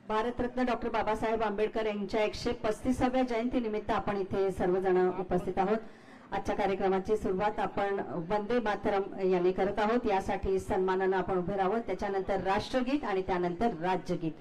Bharat Ratna doctor Babasaheb Ambedkar यांच्या 135व्या जयंतीनिमित्त आपण इथे सर्वजण उपस्थित आहोत। आजच्या कार्यक्रमाची सुरुवात आपण वंदे मातरम यांनी करत आहोत। यासाठी सन्मानाने आपण उभे राहावं। त्याच्यानंतर राष्ट्रगीत आणि त्यानंतर राज्यगीत।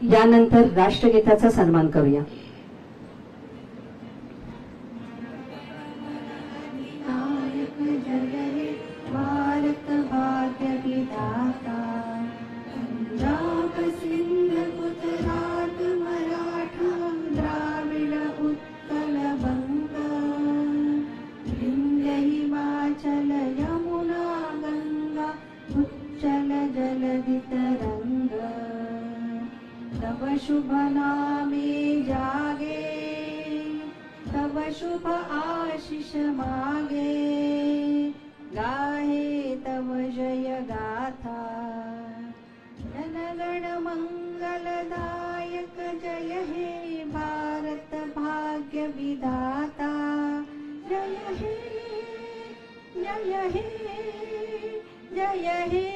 यानंतर राष्ट्रगीताचा सन्मान करूया। तव शुभ नामे जागे, तव शुभ आशीष मागे, गाहे तव जय गाथा। जनगण मंगलदायक जय हे भारत भाग्य विधाता। जय हे जय हे जय हे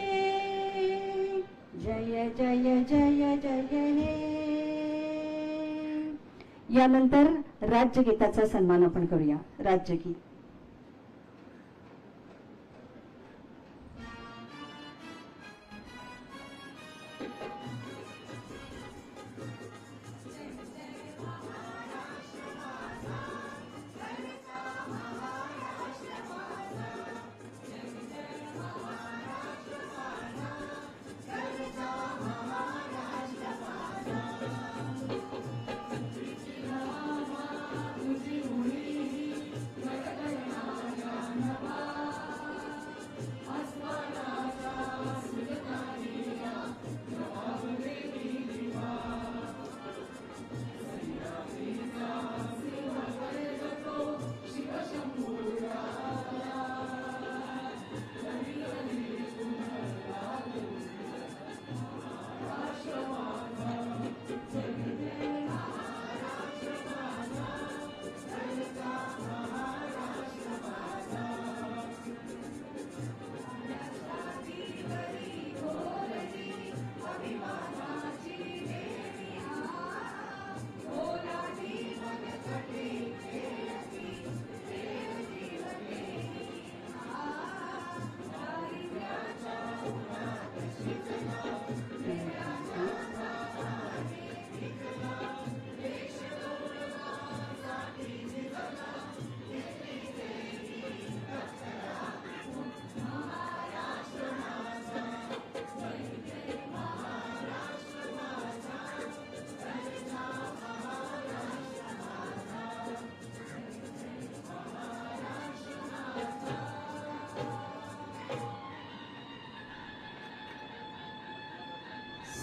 जय जय जय जय हे। यानंतर राज्यगीताचा सन्मान आपण करूया। राज्यगीत।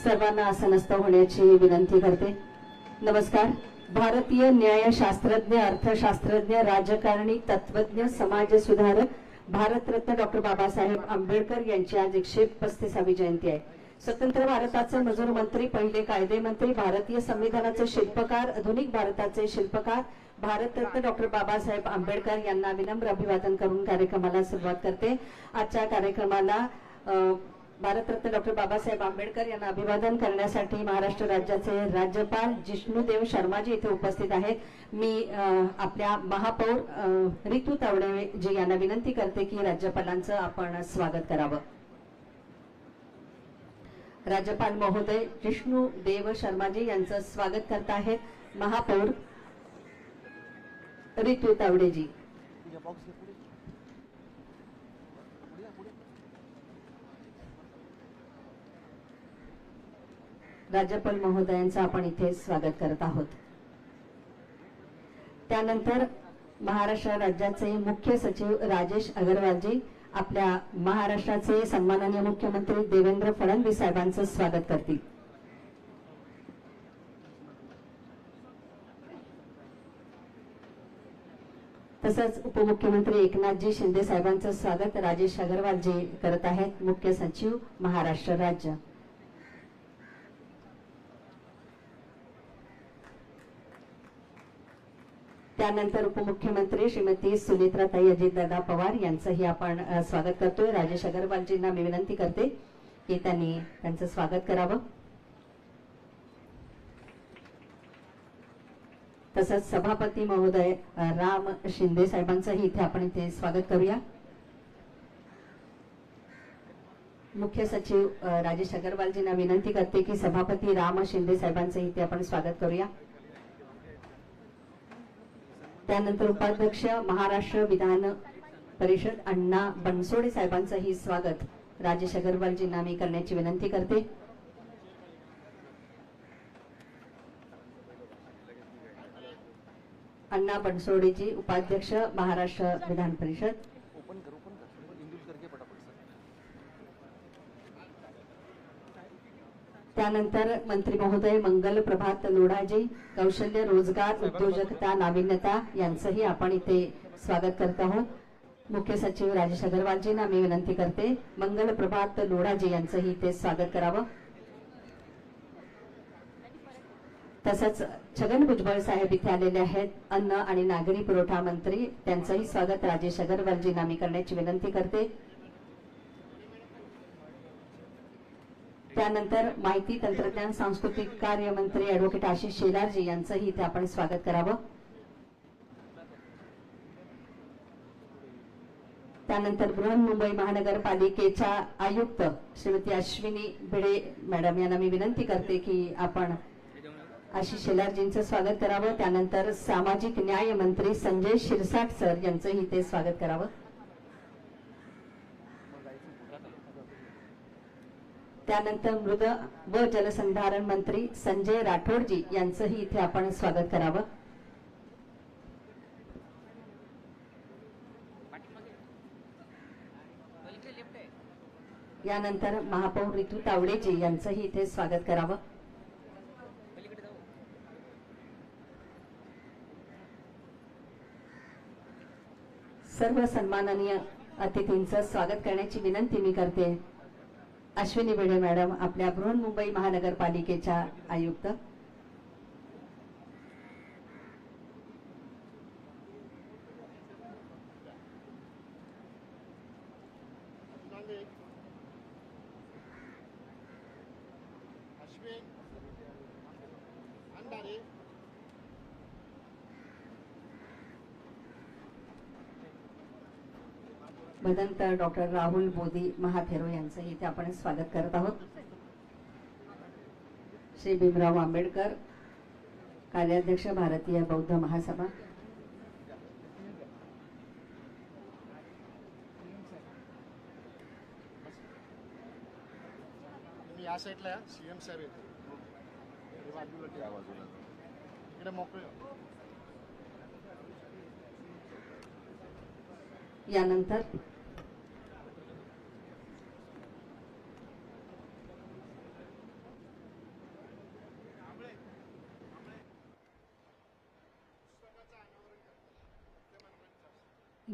सर्वांना आसनस्थ होण्याची विनंती करते. नमस्कार. भारतीय न्यायशास्त्रज्ञ, अर्थशास्त्रज्ञ, राजकारणी, तत्वज्ञ, समाज सुधारक, भारतरत्न डॉक्टर बाबासाहेब आंबेडकर यांची आज 135वी जयंती आहे. स्वतंत्र भारताचे मजूर मंत्री, पहिले कायदे मंत्री, भारतीय संविधानाचे शिल्पकार, आधुनिक भारताचे शिल्पकार, भारतरत्न डॉक्टर बाबासाहेब आंबेडकर यांना विनम्र अभिवादन करून कार्यक्रमाला सुरुवात करते. आजच्या कार्यक्रमाला भारतरत्न डॉक्टर बाबासाहेब आंबेडकर यांना अभिवादन करण्यासाठी महाराष्ट्र राज्याचे राज्यपाल जिष्णुदेव शर्माजी इथे उपस्थित आहेत. मी आपल्या महापौर रितू तावडे जी यांना विनंती करते की राज्यपालांचं आपण स्वागत करावं. राज्यपाल महोदय जिष्णुदेव शर्माजी यांचं स्वागत करत आहेत महापौर रितू तावडेजी. राज्यपाल महोदयांचं आपण इथे स्वागत करत आहोत. त्यानंतर महाराष्ट्र राज्याचे मुख्य सचिव राजेश अगरवालजी आपल्या महाराष्ट्राचे सन्माननीय मुख्यमंत्री देवेंद्र फडणवीस साहेबांचं स्वागत करतील. तसंच उपमुख्यमंत्री एकनाथजी शिंदे साहेबांचं स्वागत राजेश अगरवालजी करत आहेत, मुख्य सचिव महाराष्ट्र राज्य. त्यानंतर उपमुख्यमंत्री श्रीमती सुनेत्राताई अजितदादा पवार यांचंही आपण स्वागत करतोय. राजेश अगरवालजींना मी विनंती करते की त्यांनी त्यांचं स्वागत करावं. तसंच सभापती महोदय राम शिंदे साहेबांचंही इथे आपण इथे स्वागत करूया. मुख्य सचिव राजेश अगरवालजींना विनंती करते की सभापती राम शिंदे साहेबांचं इथे आपण स्वागत करूया. त्यानंतर उपाध्यक्ष महाराष्ट्र विधान परिषद अण्णा बनसोडे साहेबांचंही स्वागत राजेश अगरवालजींना मी करण्याची विनंती करते. अण्णा बनसोडेजी उपाध्यक्ष महाराष्ट्र विधान परिषद. त्यानंतर मंत्री महोदय मंगल प्रभात लोढाजी कौशल्य रोजगार उद्योजकता नाविन्यता यांचंही आपण इथे स्वागत करत आहोत. मुख्य सचिव राजेश अगरवालजींना मी विनंती करते मंगल प्रभात लोढाजी यांचंही इथे स्वागत करावं. तसंच छगन भुजबळ साहेब इथे आलेले आहेत, अन्न आणि नागरी पुरवठा मंत्री, त्यांचंही स्वागत राजेश अगरवालजींना मी करण्याची विनंती करते. त्यानंतर माहिती तंत्रज्ञान सांस्कृतिक कार्य मंत्री ऍडव्होकेट आशिष शेलारजी यांचंही इथे आपण स्वागत करावं. त्यानंतर बृहन्मुंबई महानगरपालिकेच्या आयुक्त श्रीमती अश्विनी भिडे मॅडम यांना मी विनंती करते की आपण आशिष शेलारजींचं स्वागत करावं. त्यानंतर सामाजिक न्याय मंत्री संजय शिरसाट सर यांचंही इथे स्वागत करावं. त्यानंतर मृद व जलसंधारण मंत्री संजय राठोडजी यांचंही इथे आपण स्वागत करावं. यानंतर महापौर रितू तावडेजी यांचंही इथे स्वागत करावं. सर्व सन्माननीय अतिथींचं स्वागत करण्याची विनंती मी करते. अश्विनी भिडे मॅडम आपल्या बृहन्मुंबई महानगरपालिकेच्या आयुक्त. भदंत डॉक्टर राहुल बोधी महाथेरो यांचं इथे आपण स्वागत करत आहोत. श्री भीमराव आंबेडकर कार्याध्यक्ष भारतीय बौद्ध महासभा. या साईडला सीएम साहेब येते इकडे मोकळे. यानंतर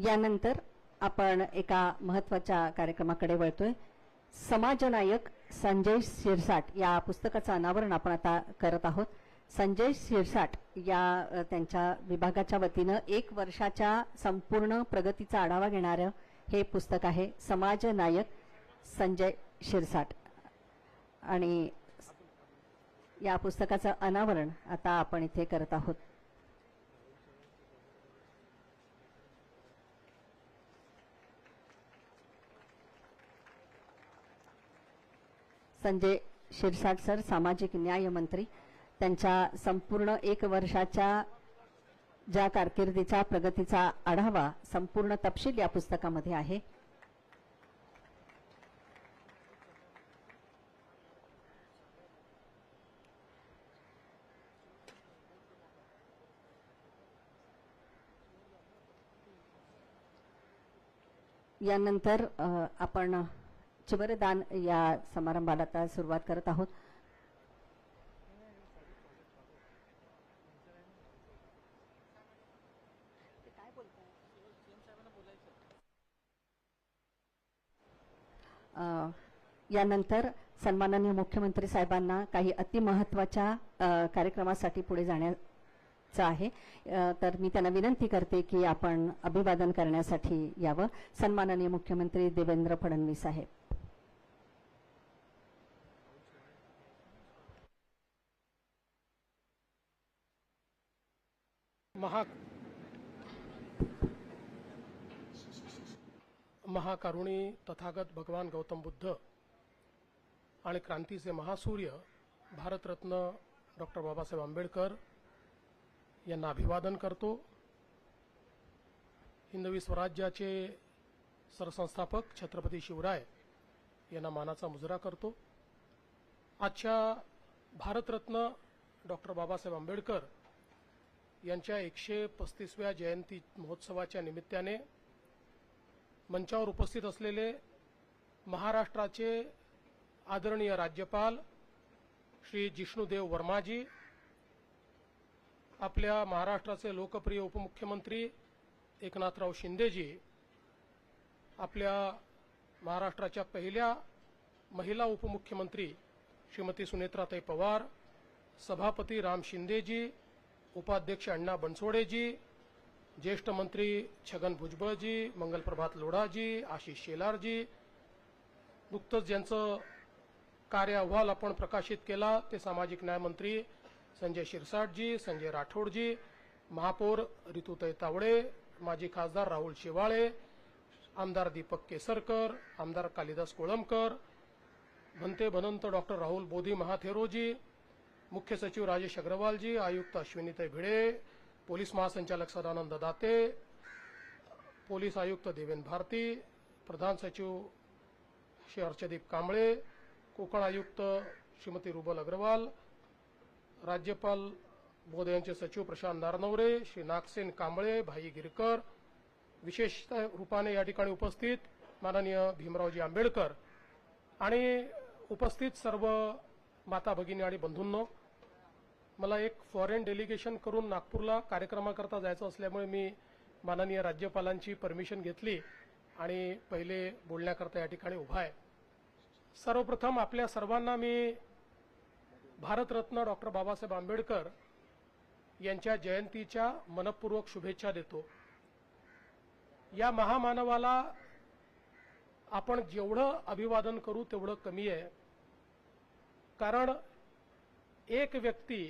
यानंतर आपण एका महत्वाच्या कार्यक्रमाकडे वळतोय. समाजनायक संजय शिरसाट या पुस्तकाचं अनावरण आपण आता करत आहोत. संजय शिरसाट या त्यांच्या विभागाच्या वतीनं 1 वर्षाच्या संपूर्ण प्रगतीचा आढावा घेणारं हे पुस्तक आहे, समाजनायक संजय शिरसाट. आणि या पुस्तकाचं अनावरण आता आपण इथे करत आहोत. संजय शिरसाट सर सामाजिक न्याय मंत्री, त्यांच्या संपूर्ण 1 वर्षाच्या ज्या कारकिर्दीचा प्रगतीचा आढावा संपूर्ण तपशील या पुस्तकामध्ये आहे. यानंतर आपण चिवरदान या समारंभाला आता सुरुवात करत आहोत. यानंतर सन्माननीय मुख्यमंत्री साहेबांना काही अतिमहत्वाच्या कार्यक्रमासाठी पुढे जाण्याचं आहे. तर मी त्यांना विनंती करते की आपण अभिवादन करण्यासाठी यावं. सन्माननीय मुख्यमंत्री देवेंद्र फडणवीस साहेब. महाकारुणी तथागत भगवान गौतम बुद्ध आणि क्रांतीचे महासूर्य भारतरत्न डॉक्टर बाबासाहेब आंबेडकर यांना अभिवादन करतो. हिंदवी स्वराज्याचे सरसंस्थापक छत्रपती शिवराय यांना मानाचा मुजरा करतो. आजच्या भारतरत्न डॉक्टर बाबासाहेब आंबेडकर यांच्या 135व्या जयंती महोत्सवाच्या निमित्ताने मंचावर उपस्थित असलेले महाराष्ट्राचे आदरणीय राज्यपाल श्री जिष्णुदेव वर्माजी, आपल्या महाराष्ट्राचे लोकप्रिय उपमुख्यमंत्री एकनाथराव शिंदेजी, आपल्या महाराष्ट्राच्या पहिल्या महिला उपमुख्यमंत्री श्रीमती सुनेत्राताई पवार, सभापती राम शिंदेजी, उपाध्यक्ष अण्णा बनसोडेजी, ज्येष्ठ मंत्री छगन भुजबळजी, मंगलप्रभात लोढाजी, आशिष शेलारजी, नुकतंच ज्यांचं कार्य अहवाल आपण प्रकाशित केला ते सामाजिक न्याय मंत्री संजय शिरसाटजी, संजय राठोडजी, महापौर ऋतुताई तावडे, माजी खासदार राहुल शेवाळे, आमदार दीपक केसरकर, आमदार कालिदास कोळंबकर, भंते भनंत डॉक्टर राहुल बोधी महाथेरोजी, मुख्य सचिव राजेश अग्रवालजी, आयुक्त अश्विनीताई भिडे, पोलीस महासंचालक सदानंद दाते, पोलीस आयुक्त देवेंद्र भारती, प्रधान सचिव श्री अर्चदीप कांबळे, कोकण आयुक्त श्रीमती रुबल अग्रवाल, राज्यपाल बोध यांचे सचिव प्रशांत नारनवरे, श्री नागसेन कांबळे, भाई गिरकर, विशेष रूपाने या ठिकाणी उपस्थित माननीय भीमरावजी आंबेडकर आणि उपस्थित सर्व माता भगिनी आणि बंधूंनो, मला एक फॉरेन डेलिगेशन करून नागपूरला कार्यक्रमाकरता जायचं असल्यामुळे मी माननीय राज्यपालांची परमिशन घेतली आणि पहिले बोलण्याकरता या ठिकाणी उभा आहे. सर्वप्रथम आपल्या सर्वांना मी भारतरत्न डॉक्टर बाबासाहेब आंबेडकर यांच्या जयंतीच्या मनपूर्वक शुभेच्छा देतो. या महामानवाला आपण जेवढं अभिवादन करू तेवढं कमी आहे, कारण एक व्यक्ती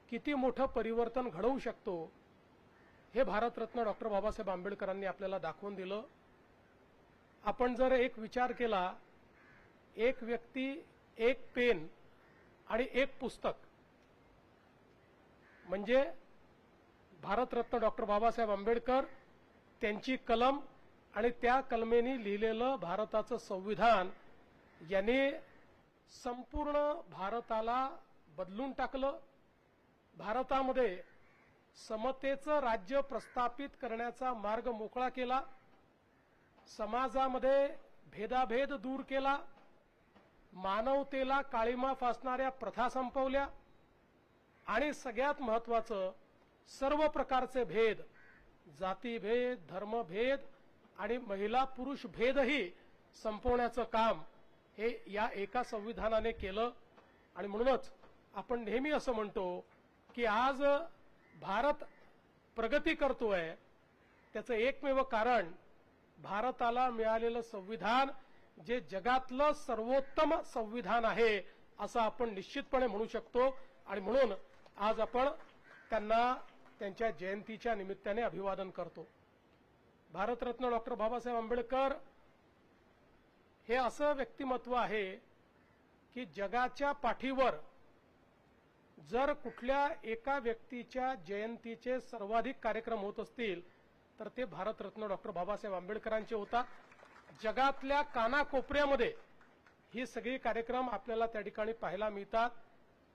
किती मोठं परिवर्तन घडवू शकतो हे भारतरत्न डॉक्टर बाबासाहेब आंबेडकरांनी आपल्याला दाखवून दिलं. आपण जर एक विचार केला, एक व्यक्ती, एक पेन आणि एक पुस्तक, म्हणजे भारतरत्न डॉक्टर बाबासाहेब आंबेडकर, त्यांची कलम आणि त्या कलमेनी लिहिलेलं भारताचं संविधान याने संपूर्ण भारताला बदलून टाकलं. भारतामध्ये समतेचं राज्य प्रस्थापित करण्याचा मार्ग मोकळा केला. समाजामध्ये भेदाभेद दूर केला. मानवतेला काळिमा फासणाऱ्या प्रथा संपवल्या आणि सगळ्यात महत्त्वाचं, सर्व प्रकारचे भेद जातीभेद, धर्मभेद आणि महिला पुरुष भेदही संपवण्याचं काम हे या एका संविधानाने केलं. आणि म्हणूनच आपण नेहमी असं म्हणतो की आज भारत प्रगती करतोय, त्याचं एकमेव कारण भारताला मिळालेलं संविधान जे जगातलं सर्वोत्तम संविधान आहे असं आपण निश्चितपणे म्हणू शकतो. आणि म्हणून आज आपण त्यांना त्यांच्या जयंतीच्या निमित्ताने अभिवादन करतो. भारतरत्न डॉक्टर बाबासाहेब आंबेडकर हे असं व्यक्तिमत्व आहे की जगाच्या पाठीवर जर कुठल्या एका व्यक्तीच्या जयंतीचे सर्वाधिक कार्यक्रम होत असतील तर ते भारतरत्न डॉक्टर बाबासाहेब आंबेडकरांचे होतात. जगातल्या कानाकोपऱ्यामध्ये ही सगळी कार्यक्रम आपल्याला त्या ठिकाणी पाहायला मिळतात.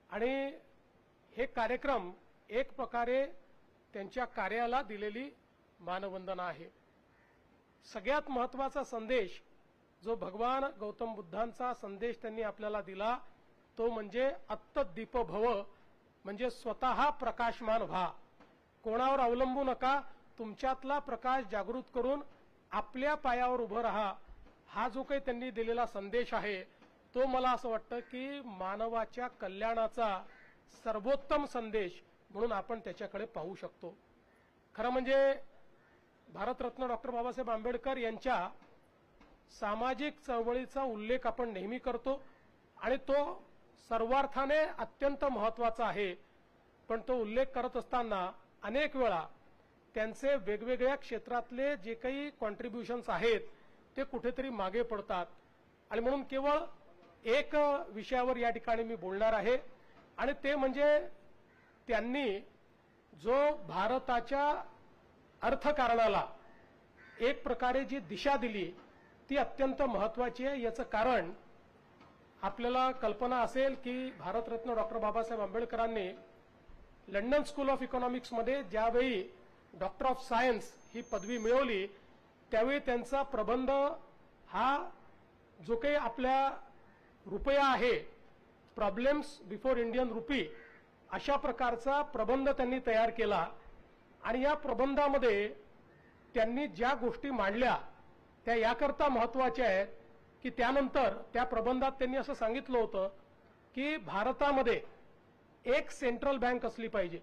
आणि हे कार्यक्रम एक प्रकारे त्यांच्या कार्याला दिलेली मानवंदना आहे. सगळ्यात महत्वाचा संदेश जो भगवान गौतम बुद्धांचा संदेश त्यांनी आपल्याला दिला तो म्हणजे अत्तदीप भव, म्हणजे स्वतः प्रकाशमान व्हा, कोणावर अवलंबू नका, तुमच्यातला प्रकाश जागृत करून आपल्या पायावर उभं राहा. हा जो काही त्यांनी दिलेला संदेश आहे तो मला असं वाटतं की मानवाच्या कल्याणाचा सर्वोत्तम संदेश म्हणून आपण त्याच्याकडे पाहू शकतो. खरं म्हणजे भारतरत्न डॉक्टर बाबासाहेब आंबेडकर यांच्या सामाजिक चळवळीचा उल्लेख आपण नेहमी करतो आणि तो सर्वार्थाने अत्यंत महत्वाचा आहे. पण तो उल्लेख करत असताना अनेक वेळा त्यांचे वेगवेगळ्या क्षेत्रातले जे काही कॉन्ट्रीब्युशन्स आहेत ते कुठेतरी मागे पडतात. आणि म्हणून केवळ एक विषयावर या ठिकाणी मी बोलणार आहे आणि ते म्हणजे त्यांनी जो भारताच्या अर्थकारणाला एक प्रकारे जी दिशा दिली ती अत्यंत महत्वाची आहे. याचं कारण आपल्याला कल्पना असेल की भारतरत्न डॉक्टर बाबासाहेब आंबेडकरांनी लंडन स्कूल ऑफ इकॉनॉमिक्समध्ये ज्यावेळी डॉक्टर ऑफ सायन्स ही पदवी मिळवली त्यावेळी त्यांचा प्रबंध हा जो काही आपल्या रुपया आहे, प्रॉब्लेम्स बिफोर इंडियन रुपी, अशा प्रकारचा प्रबंध त्यांनी तयार केला. आणि या प्रबंधामध्ये त्यांनी ज्या गोष्टी मांडल्या त्या याकरता महत्वाच्या आहेत की त्यानंतर त्या प्रबंधात त्यांनी असं सांगितलं होतं की भारतामध्ये एक सेंट्रल बँक असली पाहिजे,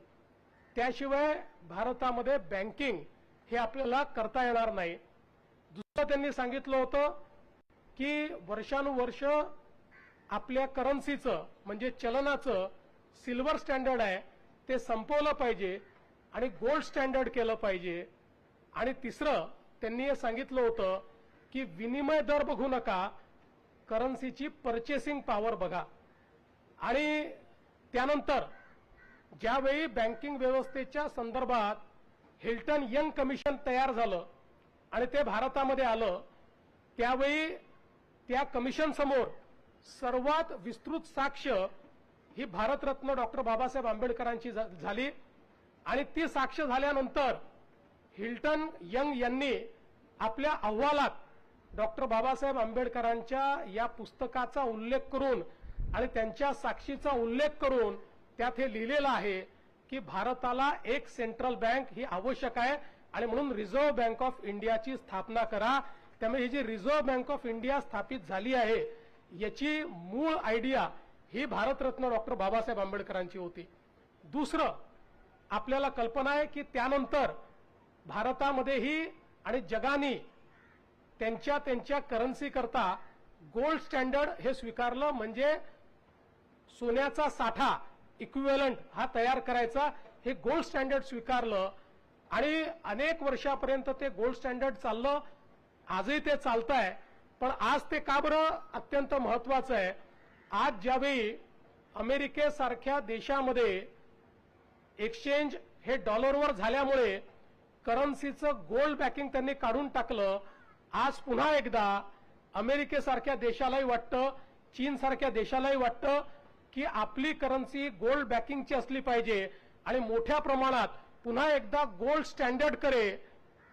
त्याशिवाय भारतामध्ये बँकिंग हे आपल्याला करता येणार नाही. दुसरं त्यांनी सांगितलं होतं की वर्षानुवर्ष आपल्या करन्सीचं म्हणजे चलनाचं सिल्वर स्टँडर्ड आहे ते संपवलं पाहिजे आणि गोल्ड स्टँडर्ड केलं पाहिजे. आणि तिसरं त्यांनी हे सांगितलं होतं की विनिमय दर बघू नका, करन्सीची पर्चेसिंग पॉवर बघा. आणि त्यानंतर ज्यावेळी बँकिंग व्यवस्थेच्या संदर्भात हिल्टन यंग कमिशन तयार झालं आणि ते भारतामध्ये आलं त्यावेळी त्या कमिशन समोर सर्वात विस्तृत साक्ष ही भारतरत्न डॉक्टर बाबासाहेब आंबेडकरांची झाली. आणि ती साक्ष झाल्यानंतर हिल्टन यंग यांनी आपल्या अहवालात डॉक्टर बाबासाहेब आंबेडकरांच्या या पुस्तकाचा उल्लेख करून आणि त्यांच्या साक्षीचा उल्लेख करून त्यात हे लिहिलेलं आहे की भारताला एक सेंट्रल बँक ही आवश्यक आहे आणि म्हणून रिझर्व्ह बँक ऑफ इंडियाची स्थापना करा. त्यामुळे ही जी रिझर्व्ह बँक ऑफ इंडिया स्थापित झाली आहे याची मूळ आयडिया ही भारतरत्न डॉक्टर बाबासाहेब आंबेडकरांची होती. दुसरं आपल्याला कल्पना आहे की त्यानंतर भारतामध्येही आणि जगाने त्यांच्या करन्सी करता गोल्ड स्टँडर्ड हे स्वीकारलं, म्हणजे सोन्याचा साठा इक्विव्हॅलंट हा तयार करायचा, हे गोल्ड स्टँडर्ड स्वीकारलं. आणि अनेक वर्षापर्यंत ते गोल्ड स्टँडर्ड चाललं, आजही ते चालत आहे. पण आज ते का बरं अत्यंत महत्वाचं आहे? आज ज्यावेळी अमेरिकेसारख्या देशामध्ये एक्सचेंज हे डॉलरवर झाल्यामुळे करन्सीचं गोल्ड बॅकिंग त्यांनी काढून टाकलं. आज पुन्हा एकदा अमेरिकेसारख्या देशालाही वाटतं, चीनसारख्या देशालाही वाटतं की आपली करन्सी गोल्ड बॅकिंगची असली पाहिजे आणि मोठ्या प्रमाणात पुन्हा एकदा गोल्ड स्टँडर्ड करे.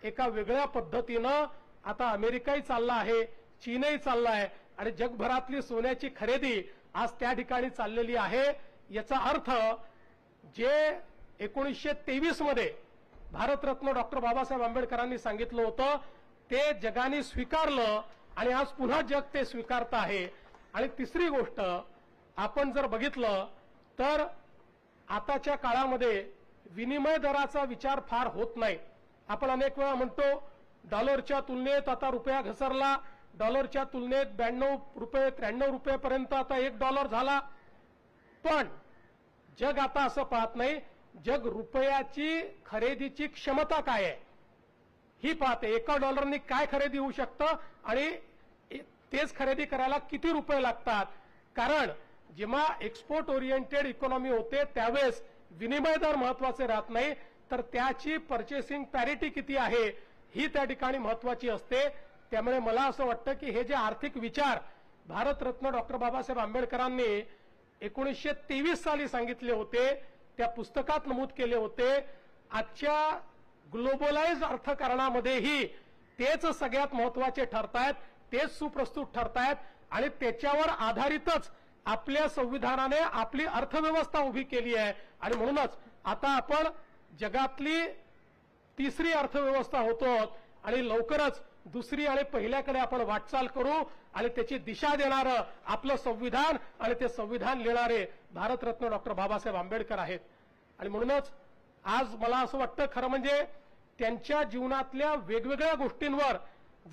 एका वेगळ्या पद्धतीनं आता अमेरिकाही चालला आहे, चीनही चालला आहे आणि जगभरातली सोन्याची खरेदी आज त्या ठिकाणी चाललेली आहे. याचा अर्थ जे 1923 मध्ये भारतरत्न डॉक्टर बाबासाहेब आंबेडकरांनी सांगितलं होतं ते जगाने स्वीकारलं आणि आज पुन्हा जग ते स्वीकारत आहे. आणि तिसरी गोष्ट आपण जर बघितलं तर आताच्या काळामध्ये विनिमय दराचा विचार फार होत नाही. आपण अनेक वेळा म्हणतो डॉलरच्या तुलनेत आता रुपया घसरला, डॉलरच्या तुलनेत 92 रुपये 93 रुपयेपर्यंत आता $1 झाला. पण जग आता असं पाहत नाही, जग रुपयाची खरेदीची क्षमता काय आहे ही पाहते. $1 काय खरेदी होऊ शकतं आणि तेच खरेदी करायला किती रुपये लागतात. कारण जेव्हा एक्सपोर्ट ओरिएंटेड इकॉनॉमी होते त्यावेळेस विनिमय दर महत्वाचे राहत नाही, तर त्याची पर्चेसिंग पॅरिटी किती आहे ही त्या ठिकाणी महत्वाची असते. त्यामुळे मला असं वाटतं की हे जे आर्थिक विचार भारतरत्न डॉक्टर बाबासाहेब आंबेडकरांनी 1923 साली सांगितले होते, त्या पुस्तकात नमूद केले होते, आजच्या ग्लोबलाइज अर्थकारणामध्येही तेच सगळ्यात महत्वाचे ठरतायत, तेच सुप्रस्तुत ठरतायत आणि त्याच्यावर आधारितच आपल्या संविधानाने आपली अर्थव्यवस्था उभी केली आहे. आणि म्हणूनच आता आपण जगातली तिसरी अर्थव्यवस्था होतो आणि लवकरच दुसरी आणि पहिल्याकडे आपण वाटचाल करू आणि त्याची दिशा देणारं आपलं संविधान आणि ते संविधान लिहिणारे भारतरत्न डॉक्टर बाबासाहेब आंबेडकर आहेत. आणि म्हणूनच आज मला असं वाटतं खरं म्हणजे त्यांच्या जीवनातल्या वेगवेगळ्या गोष्टींवर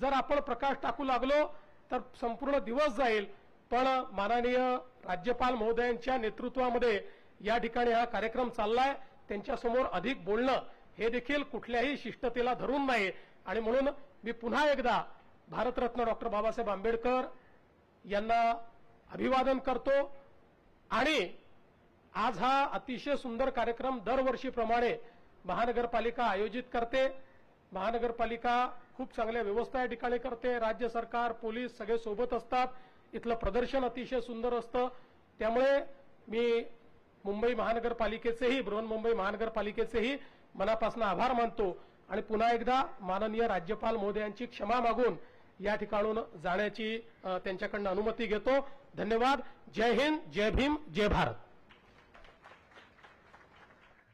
जर आपण प्रकाश टाकू लागलो तर संपूर्ण दिवस जाईल. पण माननीय राज्यपाल महोदयांच्या नेतृत्वामध्ये या ठिकाणी हा कार्यक्रम चाललाय. त्यांच्यासमोर अधिक बोलणं हे देखील कुठल्याही शिष्टतेला धरून नाही. आणि म्हणून मी पुन्हा एकदा भारतरत्न डॉक्टर बाबासाहेब आंबेडकर यांना अभिवादन करतो. आणि आज हा अतिशय सुंदर कार्यक्रम दरवर्षीप्रमाणे महानगरपालिका आयोजित करते. महानगरपालिका खूप चांगल्या व्यवस्था या ठिकाणी करते. राज्य सरकार, पोलीस सगळे सोबत असतात. इथलं प्रदर्शन अतिशय सुंदर असतं. त्यामुळे मी मुंबई महानगरपालिकेचेही, बृहन्मुंबई महानगरपालिकेचेही मनापासून आभार मानतो आणि पुन्हा एकदा माननीय राज्यपाल महोदयांची क्षमा मागून या ठिकाणून जाण्याची त्यांच्याकडनं अनुमती घेतो. धन्यवाद. जय हिंद, जय भीम, जय भारत.